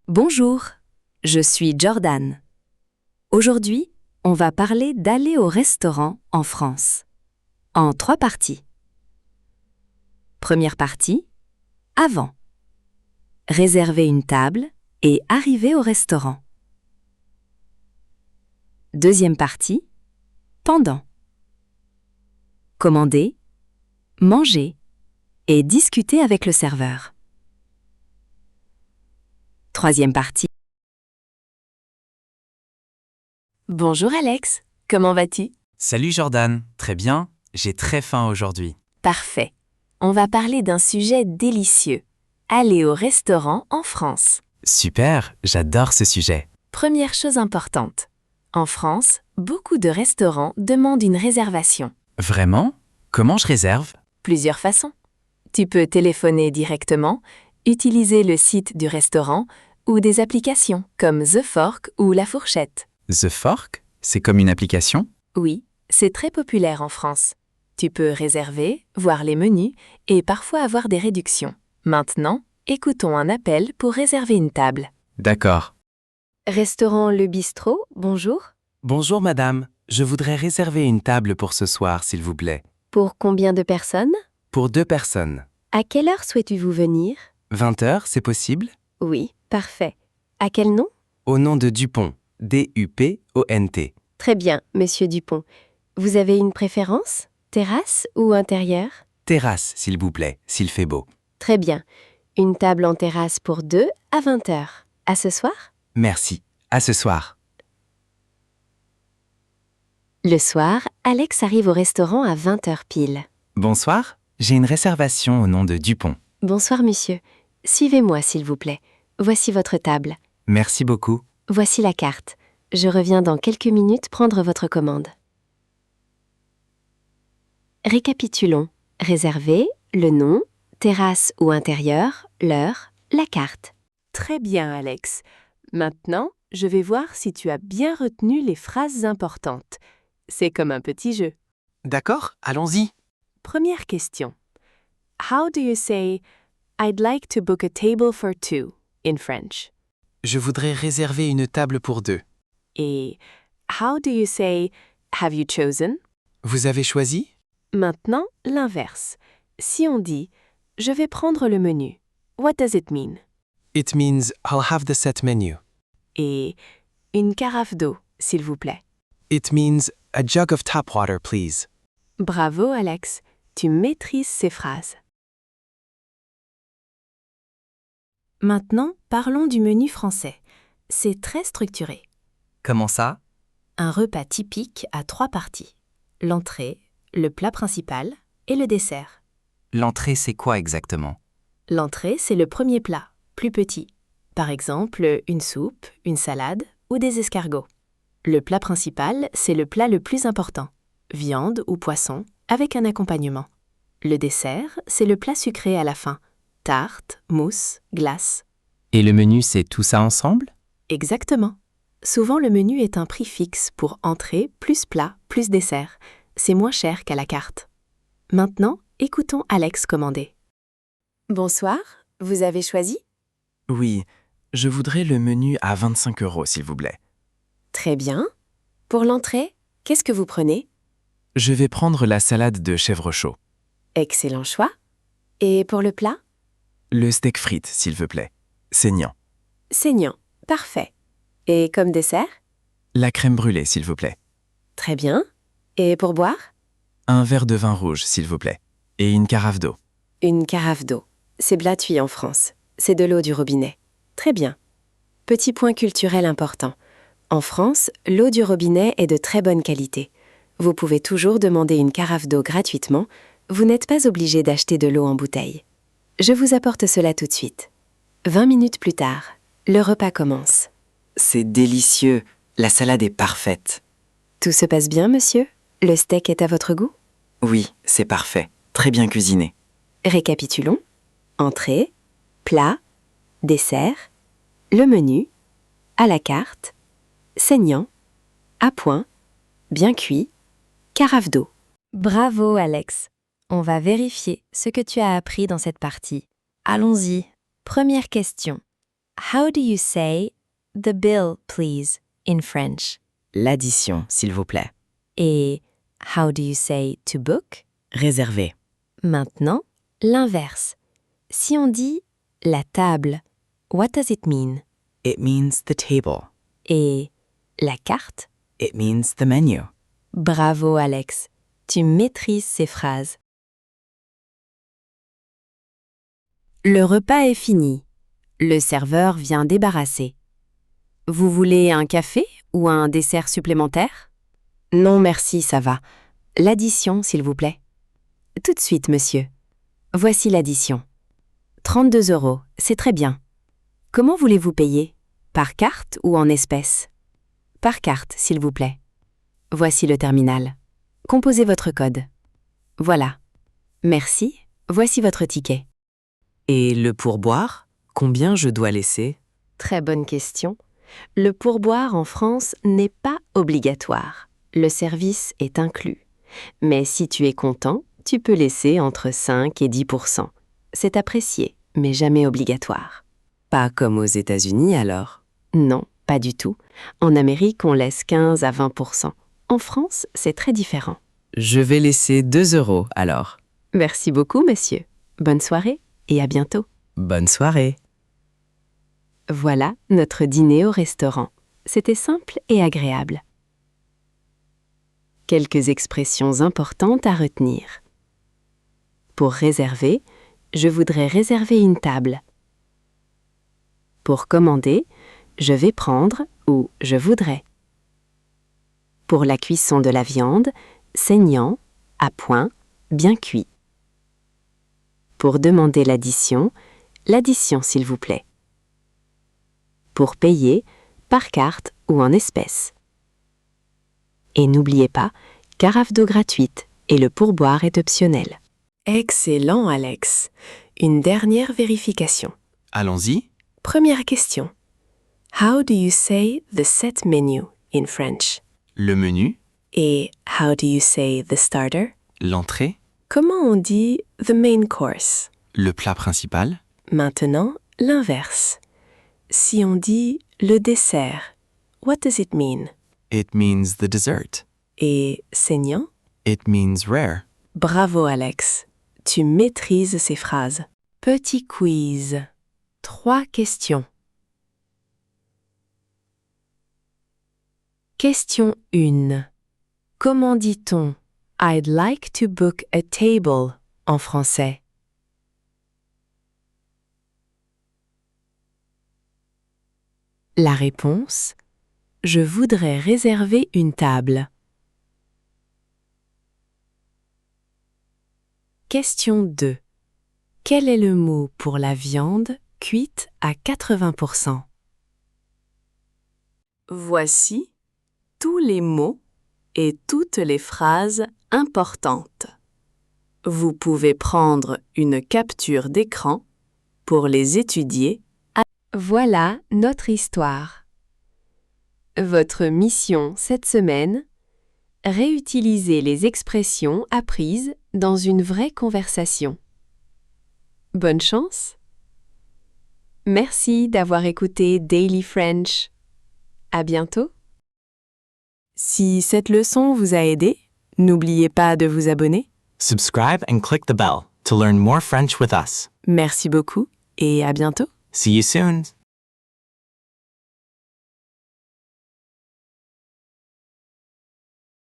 Bonjour, je suis Jordan. Aujourd'hui, on va parler d'aller au restaurant en France, en 3 parties. Première partie, avant. Réserver une table et arriver au restaurant. Deuxième partie, pendant. Commander, manger et discuter avec le serveur. Troisième partie. Bonjour Alex, comment vas-tu? Salut Jordan, très bien, j'ai très faim aujourd'hui. Parfait. On va parler d'un sujet délicieux. Aller au restaurant en France. Super, j'adore ce sujet. Première chose importante. En France, beaucoup de restaurants demandent une réservation. Vraiment? Comment je réserve? Plusieurs façons. Tu peux téléphoner directement, utiliser le site du restaurant ou des applications comme The Fork ou La Fourchette. The Fork? C'est comme une application? Oui, c'est très populaire en France. Tu peux réserver, voir les menus et parfois avoir des réductions. Maintenant, écoutons un appel pour réserver une table. D'accord. Restaurant Le Bistrot, bonjour. Bonjour madame, je voudrais réserver une table pour ce soir, s'il vous plaît. Pour combien de personnes? Pour 2 personnes. À quelle heure souhaitez-vous venir? 20 heures, c'est possible? Oui, parfait. À quel nom? Au nom de Dupont, D-U-P-O-N-T. Très bien, monsieur Dupont. Vous avez une préférence? Terrasse ou intérieur? Terrasse, s'il vous plaît, s'il fait beau. Très bien. Une table en terrasse pour 2 à 20 heures. À ce soir? Merci. À ce soir. Le soir, Alex arrive au restaurant à 20 heures pile. Bonsoir, j'ai une réservation au nom de Dupont. Bonsoir, monsieur. Suivez-moi, s'il vous plaît. Voici votre table. Merci beaucoup. Voici la carte. Je reviens dans quelques minutes prendre votre commande. Récapitulons. Réservé, le nom, terrasse ou intérieur, l'heure, la carte. Très bien, Alex. Maintenant, je vais voir si tu as bien retenu les phrases importantes. C'est comme un petit jeu. D'accord, allons-y. Première question. How do you say I'd like to book a table for 2 in French? Je voudrais réserver une table pour 2. Et how do you say have you chosen? Vous avez choisi? Maintenant, l'inverse. Si on dit je vais prendre le menu, what does it mean? It means I'll have the set menu. Et une carafe d'eau, s'il vous plaît. It means a jug of tap water, please. Bravo, Alex. Tu maîtrises ces phrases. Maintenant, parlons du menu français. C'est très structuré. Comment ça? Un repas typique a 3 parties. L'entrée, le plat principal et le dessert. L'entrée, c'est quoi exactement? L'entrée, c'est le premier plat, plus petit. Par exemple, une soupe, une salade ou des escargots. Le plat principal, c'est le plat le plus important. Viande ou poisson, avec un accompagnement. Le dessert, c'est le plat sucré à la fin. Tarte, mousse, glace. Et le menu, c'est tout ça ensemble? Exactement. Souvent, le menu est un prix fixe pour entrée plus plat plus dessert. C'est moins cher qu'à la carte. Maintenant, écoutons Alex commander. Bonsoir, vous avez choisi? Oui, je voudrais le menu à 25 €, s'il vous plaît. Très bien. Pour l'entrée, qu'est-ce que vous prenez? Je vais prendre la salade de chèvre chaud. Excellent choix. Et pour le plat? Le steak frites, s'il vous plaît. Saignant. Saignant. Parfait. Et comme dessert? La crème brûlée, s'il vous plaît. Très bien. Et pour boire? Un verre de vin rouge, s'il vous plaît. Et une carafe d'eau. Une carafe d'eau. C'est gratuit en France. C'est de l'eau du robinet. Très bien. Petit point culturel important. En France, l'eau du robinet est de très bonne qualité. Vous pouvez toujours demander une carafe d'eau gratuitement. Vous n'êtes pas obligé d'acheter de l'eau en bouteille. Je vous apporte cela tout de suite. 20 minutes plus tard, le repas commence. C'est délicieux. La salade est parfaite. Tout se passe bien, monsieur? Le steak est à votre goût? Oui, c'est parfait. Très bien cuisiné. Récapitulons. Entrée, plat, dessert, le menu, à la carte, saignant, à point, bien cuit, carafe d'eau. Bravo, Alex. On va vérifier ce que tu as appris dans cette partie. Allons-y. Première question. How do you say the bill, please, in French? L'addition, s'il vous plaît. Et how do you say to book? Réservé. Maintenant, l'inverse. Si on dit la table, what does it mean? It means the table. Et la carte? It means the menu. Bravo Alex, tu maîtrises ces phrases. Le repas est fini. Le serveur vient débarrasser. Vous voulez un café ou un dessert supplémentaire? Non, merci, ça va. L'addition, s'il vous plaît. Tout de suite, monsieur. Voici l'addition. 32 €, c'est très bien. Comment voulez-vous payer? Par carte ou en espèces? Par carte, s'il vous plaît. Voici le terminal. Composez votre code. Voilà. Merci, voici votre ticket. Et le pourboire? Combien je dois laisser? Très bonne question. Le pourboire en France n'est pas obligatoire. Le service est inclus. Mais si tu es content, tu peux laisser entre 5 et 10%. C'est apprécié, mais jamais obligatoire. Pas comme aux États-Unis alors. Non, pas du tout. En Amérique, on laisse 15 à 20%. En France, c'est très différent. Je vais laisser 2 € alors. Merci beaucoup, monsieur. Bonne soirée et à bientôt. Bonne soirée. Voilà notre dîner au restaurant. C'était simple et agréable. Quelques expressions importantes à retenir. Pour réserver, je voudrais réserver une table. Pour commander, je vais prendre ou je voudrais. Pour la cuisson de la viande, saignant, à point, bien cuit. Pour demander l'addition s'il vous plaît. Pour payer, par carte ou en espèces. Et n'oubliez pas, carafe d'eau gratuite et le pourboire est optionnel. Excellent, Alex. Une dernière vérification. Allons-y. Première question. How do you say the set menu in French? Le menu, Et how do you say the starter? l'entrée, Comment on dit the main course? le plat principal, Maintenant, l'inverse. Si on dit le dessert, what does it mean? it means the dessert. Et saignant? It means rare. Bravo Alex, tu maîtrises ces phrases. Petit quiz. 3 questions. Question 1. Comment dit-on I'd like to book a table en français? La réponse: je voudrais réserver une table. Question 2. Quel est le mot pour la viande cuite à 80%? Voici tous les mots et toutes les phrases importantes. Vous pouvez prendre une capture d'écran pour les étudier. Voilà notre histoire. Votre mission cette semaine: réutiliser les expressions apprises dans une vraie conversation. Bonne chance! Merci d'avoir écouté Daily French. À bientôt! Si cette leçon vous a aidé, n'oubliez pas de vous abonner. Subscribe and click the bell to learn more French with us. Merci beaucoup et à bientôt! See you soon.